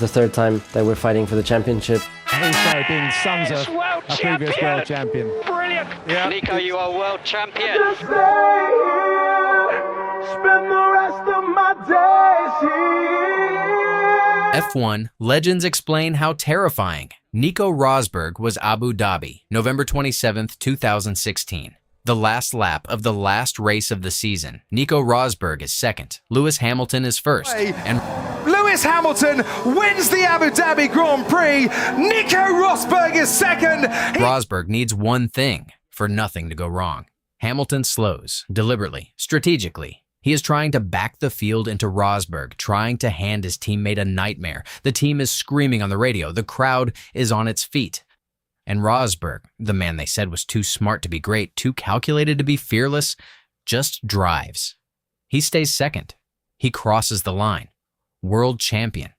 The third time that we're fighting for the championship. Also being sons of a previous world champion. Brilliant. Yeah. Nico, you are world champion. Just stay here, spend the rest of my days here. F1 legends explain how terrifying Nico Rosberg was. Abu Dhabi, November 27, 2016. The last lap of the last race of the season. Nico Rosberg is second. Lewis Hamilton is first. And Lewis Hamilton wins the Abu Dhabi Grand Prix. Nico Rosberg is second. Rosberg needs one thing for nothing to go wrong. Hamilton slows, deliberately, strategically. He is trying to back the field into Rosberg, trying to hand his teammate a nightmare. The team is screaming on the radio. The crowd is on its feet. And Rosberg, the man they said was too smart to be great, too calculated to be fearless, just drives. He stays second. He crosses the line. World champion.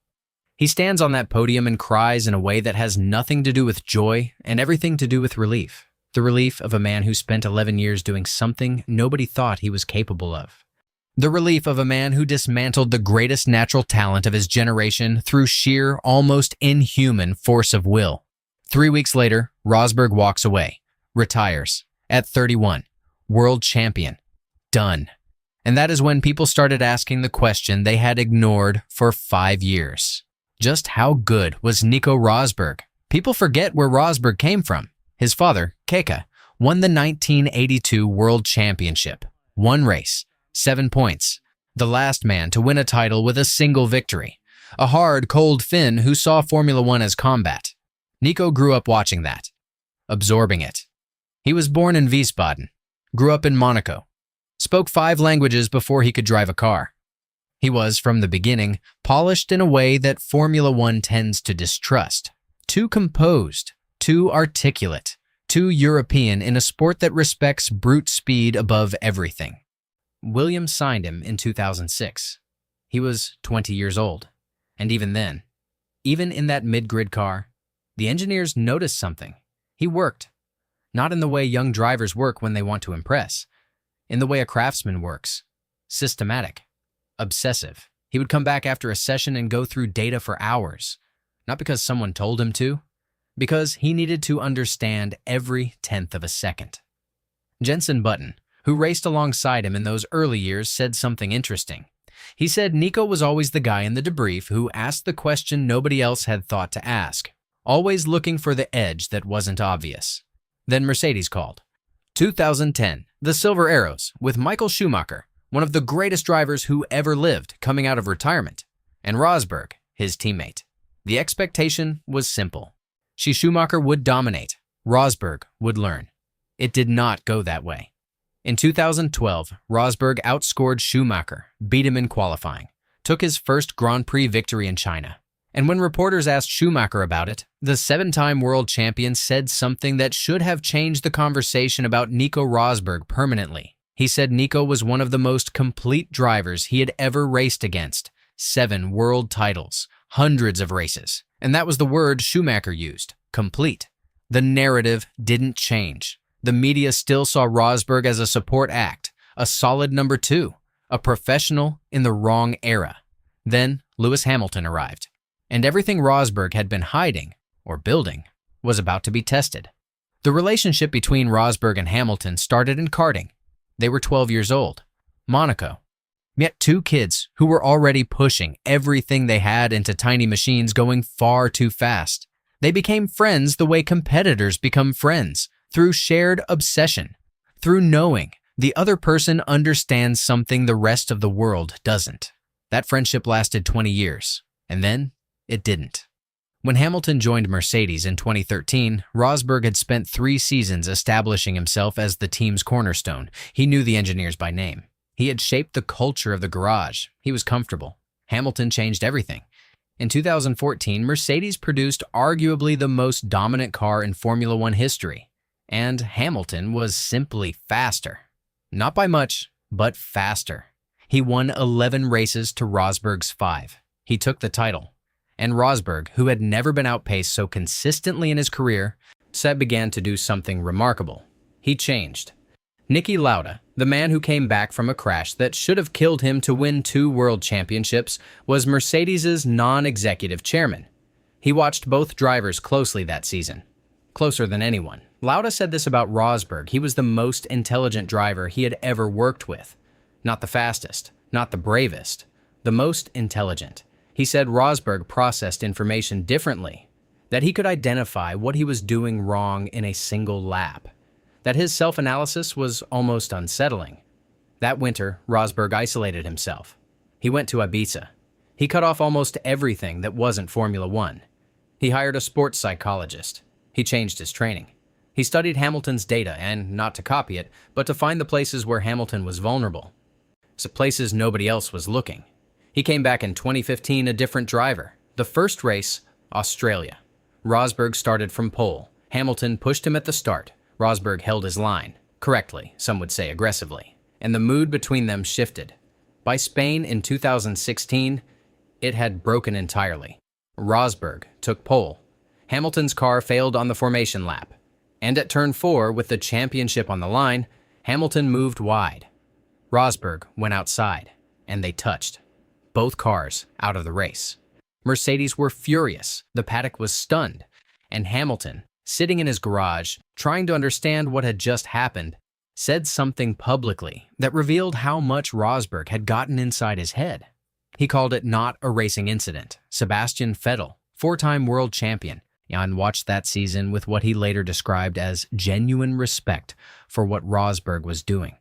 He stands on that podium and cries in a way that has nothing to do with joy and everything to do with relief. The relief of a man who spent 11 years doing something nobody thought he was capable of. The relief of a man who dismantled the greatest natural talent of his generation through sheer, almost inhuman force of will. 3 weeks later, Rosberg walks away, retires, at 31, world champion, done. And that is when people started asking the question they had ignored for 5 years. Just how good was Nico Rosberg? People forget where Rosberg came from. His father, Keke, won the 1982 World Championship. One race, 7 points. The last man to win a title with a single victory. A hard, cold Finn who saw Formula One as combat. Nico grew up watching that, absorbing it. He was born in Wiesbaden, grew up in Monaco, spoke 5 languages before he could drive a car. He was, from the beginning, polished in a way that Formula One tends to distrust. Too composed, too articulate, too European in a sport that respects brute speed above everything. Williams signed him in 2006. He was 20 years old. And even then, even in that mid-grid car, the engineers noticed something. He worked. Not in the way young drivers work when they want to impress. In the way a craftsman works. Systematic. Obsessive. He would come back after a session and go through data for hours. Not because someone told him to. Because he needed to understand every tenth of a second. Jenson Button, who raced alongside him in those early years, said something interesting. He said Nico was always the guy in the debrief who asked the question nobody else had thought to ask. Always looking for the edge that wasn't obvious. Then Mercedes called. 2010, the Silver Arrows, with Michael Schumacher, one of the greatest drivers who ever lived, coming out of retirement, and Rosberg, his teammate. The expectation was simple. Schumacher would dominate. Rosberg would learn. It did not go that way. In 2012, Rosberg outscored Schumacher, beat him in qualifying, took his first Grand Prix victory in China. And when reporters asked Schumacher about it, the 7-time world champion said something that should have changed the conversation about Nico Rosberg permanently. He said Nico was one of the most complete drivers he had ever raced against. 7 world titles, hundreds of races. And that was the word Schumacher used, complete. The narrative didn't change. The media still saw Rosberg as a support act, a solid number 2, a professional in the wrong era. Then Lewis Hamilton arrived. And everything Rosberg had been hiding, or building, was about to be tested. The relationship between Rosberg and Hamilton started in karting. They were 12 years old. Monaco. Yet 2 kids who were already pushing everything they had into tiny machines going far too fast. They became friends the way competitors become friends, through shared obsession, through knowing the other person understands something the rest of the world doesn't. That friendship lasted 20 years, and then it didn't. When Hamilton joined Mercedes in 2013, Rosberg had spent 3 seasons establishing himself as the team's cornerstone. He knew the engineers by name. He had shaped the culture of the garage. He was comfortable. Hamilton changed everything. In 2014, Mercedes produced arguably the most dominant car in Formula One history. And Hamilton was simply faster. Not by much, but faster. He won 11 races to Rosberg's 5. He took the title. And Rosberg, who had never been outpaced so consistently in his career, began to do something remarkable. He changed. Niki Lauda, the man who came back from a crash that should have killed him to win 2 world championships, was Mercedes' non-executive chairman. He watched both drivers closely that season. Closer than anyone. Lauda said this about Rosberg: he was the most intelligent driver he had ever worked with. Not the fastest, not the bravest, the most intelligent. He said Rosberg processed information differently, that he could identify what he was doing wrong in a single lap, that his self-analysis was almost unsettling. That winter, Rosberg isolated himself. He went to Ibiza. He cut off almost everything that wasn't Formula One. He hired a sports psychologist. He changed his training. He studied Hamilton's data, and not to copy it, but to find the places where Hamilton was vulnerable. So places nobody else was looking. He came back in 2015 a different driver. The first race, Australia. Rosberg started from pole. Hamilton pushed him at the start. Rosberg held his line. Correctly, some would say aggressively. And the mood between them shifted. By Spain in 2016, it had broken entirely. Rosberg took pole. Hamilton's car failed on the formation lap. And at turn 4, with the championship on the line, Hamilton moved wide. Rosberg went outside, and they touched. Both cars out of the race. Mercedes were furious. The paddock was stunned. And Hamilton, sitting in his garage, trying to understand what had just happened, said something publicly that revealed how much Rosberg had gotten inside his head. He called it not a racing incident. Sebastian Vettel, 4-time world champion, Jan watched that season with what he later described as genuine respect for what Rosberg was doing.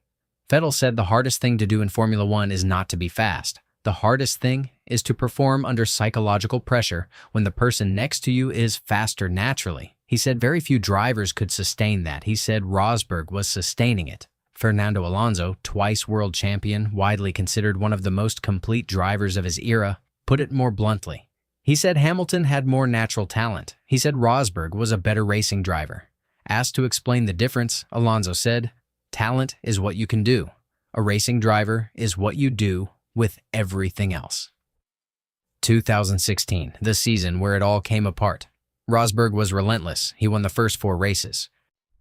Vettel said the hardest thing to do in Formula One is not to be fast. The hardest thing is to perform under psychological pressure when the person next to you is faster naturally. He said very few drivers could sustain that. He said Rosberg was sustaining it. Fernando Alonso, twice world champion, widely considered one of the most complete drivers of his era, put it more bluntly. He said Hamilton had more natural talent. He said Rosberg was a better racing driver. Asked to explain the difference, Alonso said, "Talent is what you can do. A racing driver is what you do with everything else." 2016, the season where it all came apart. Rosberg was relentless. He won the first 4 races.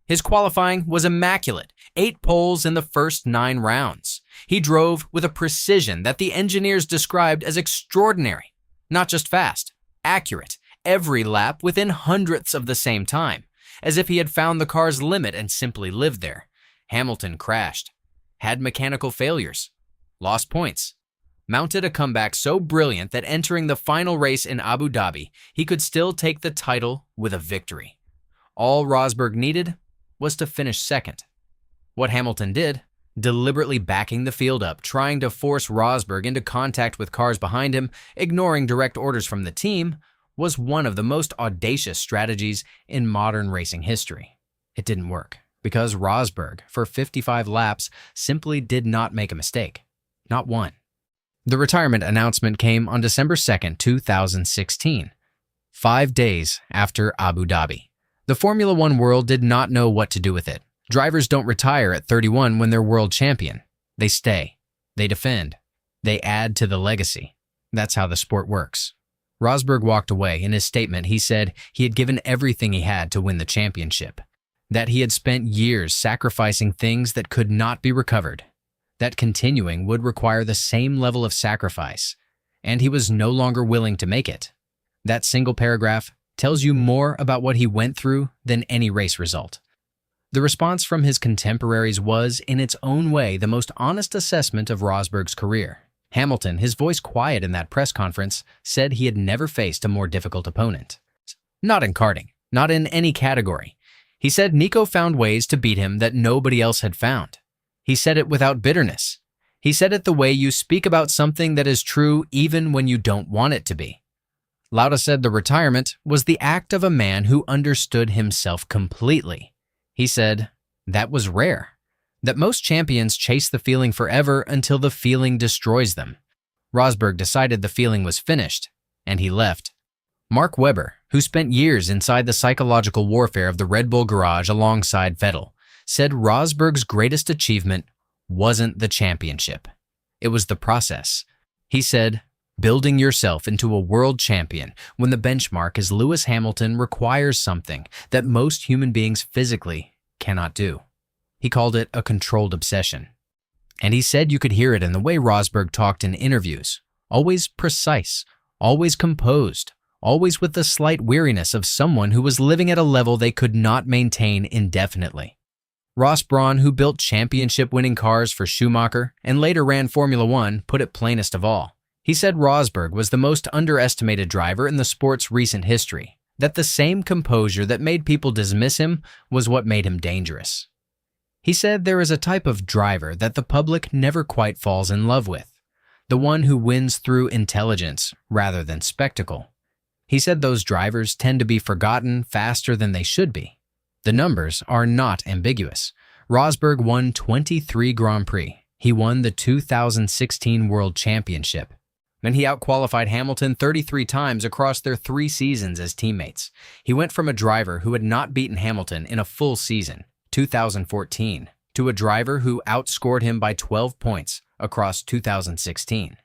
His qualifying was immaculate. 8 poles in the first 9 rounds. He drove with a precision that the engineers described as extraordinary. Not just fast, accurate, every lap within hundredths of the same time, as if he had found the car's limit and simply lived there. Hamilton crashed, had mechanical failures, lost points, mounted a comeback so brilliant that entering the final race in Abu Dhabi, he could still take the title with a victory. All Rosberg needed was to finish second. What Hamilton did, deliberately backing the field up, trying to force Rosberg into contact with cars behind him, ignoring direct orders from the team, was one of the most audacious strategies in modern racing history. It didn't work, because Rosberg, for 55 laps, simply did not make a mistake. Not one. The retirement announcement came on December 2nd, 2016, 5 days after Abu Dhabi. The Formula One world did not know what to do with it. Drivers don't retire at 31 when they're world champion. They stay. They defend. They add to the legacy. That's how the sport works. Rosberg walked away. In his statement, he said he had given everything he had to win the championship, that he had spent years sacrificing things that could not be recovered, that continuing would require the same level of sacrifice, and he was no longer willing to make it. That single paragraph tells you more about what he went through than any race result. The response from his contemporaries was, in its own way, the most honest assessment of Rosberg's career. Hamilton, his voice quiet in that press conference, said he had never faced a more difficult opponent. Not in karting, not in any category. He said Nico found ways to beat him that nobody else had found. He said it without bitterness. He said it the way you speak about something that is true even when you don't want it to be. Lauda said the retirement was the act of a man who understood himself completely. He said that was rare, that most champions chase the feeling forever until the feeling destroys them. Rosberg decided the feeling was finished, and he left. Mark Webber, who spent years inside the psychological warfare of the Red Bull garage alongside Vettel, said Rosberg's greatest achievement wasn't the championship. It was the process. He said, building yourself into a world champion when the benchmark is Lewis Hamilton requires something that most human beings physically cannot do. He called it a controlled obsession. And he said you could hear it in the way Rosberg talked in interviews. Always precise, always composed, always with the slight weariness of someone who was living at a level they could not maintain indefinitely. Ross Brawn, who built championship-winning cars for Schumacher and later ran Formula One, put it plainest of all. He said Rosberg was the most underestimated driver in the sport's recent history, that the same composure that made people dismiss him was what made him dangerous. He said there is a type of driver that the public never quite falls in love with, the one who wins through intelligence rather than spectacle. He said those drivers tend to be forgotten faster than they should be. The numbers are not ambiguous. Rosberg won 23 Grand Prix. He won the 2016 World Championship. And he outqualified Hamilton 33 times across their 3 seasons as teammates. He went from a driver who had not beaten Hamilton in a full season, 2014, to a driver who outscored him by 12 points across 2016.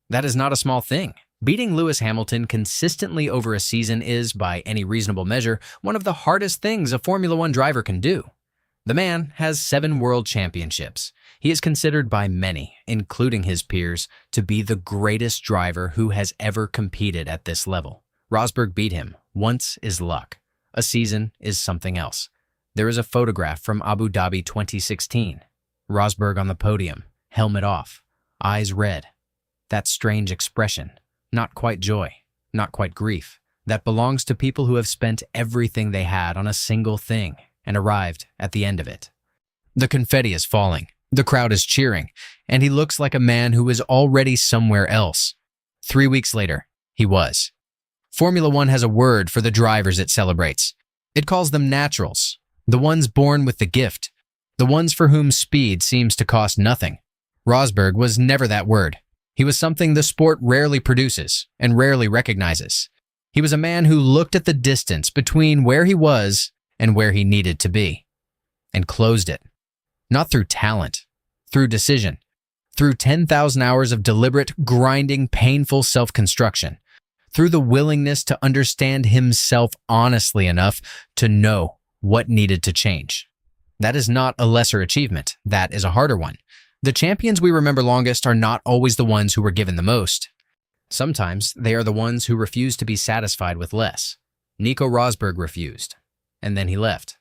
That is not a small thing. Beating Lewis Hamilton consistently over a season is, by any reasonable measure, one of the hardest things a Formula One driver can do. The man has 7 world championships. He is considered by many, including his peers, to be the greatest driver who has ever competed at this level. Rosberg beat him. Once is luck. A season is something else. There is a photograph from Abu Dhabi 2016. Rosberg on the podium, helmet off, eyes red. That strange expression. Not quite joy, not quite grief. That belongs to people who have spent everything they had on a single thing and arrived at the end of it. The confetti is falling, the crowd is cheering, and he looks like a man who is already somewhere else. 3 weeks later, he was. Formula One has a word for the drivers it celebrates. It calls them naturals, the ones born with the gift, the ones for whom speed seems to cost nothing. Rosberg was never that word. He was something the sport rarely produces and rarely recognizes. He was a man who looked at the distance between where he was and where he needed to be, and closed it. Not through talent, through decision, through 10,000 hours of deliberate, grinding, painful self-construction, through the willingness to understand himself honestly enough to know what needed to change. That is not a lesser achievement. That is a harder one. The champions we remember longest are not always the ones who were given the most. Sometimes they are the ones who refuse to be satisfied with less. Nico Rosberg refused, and then he left.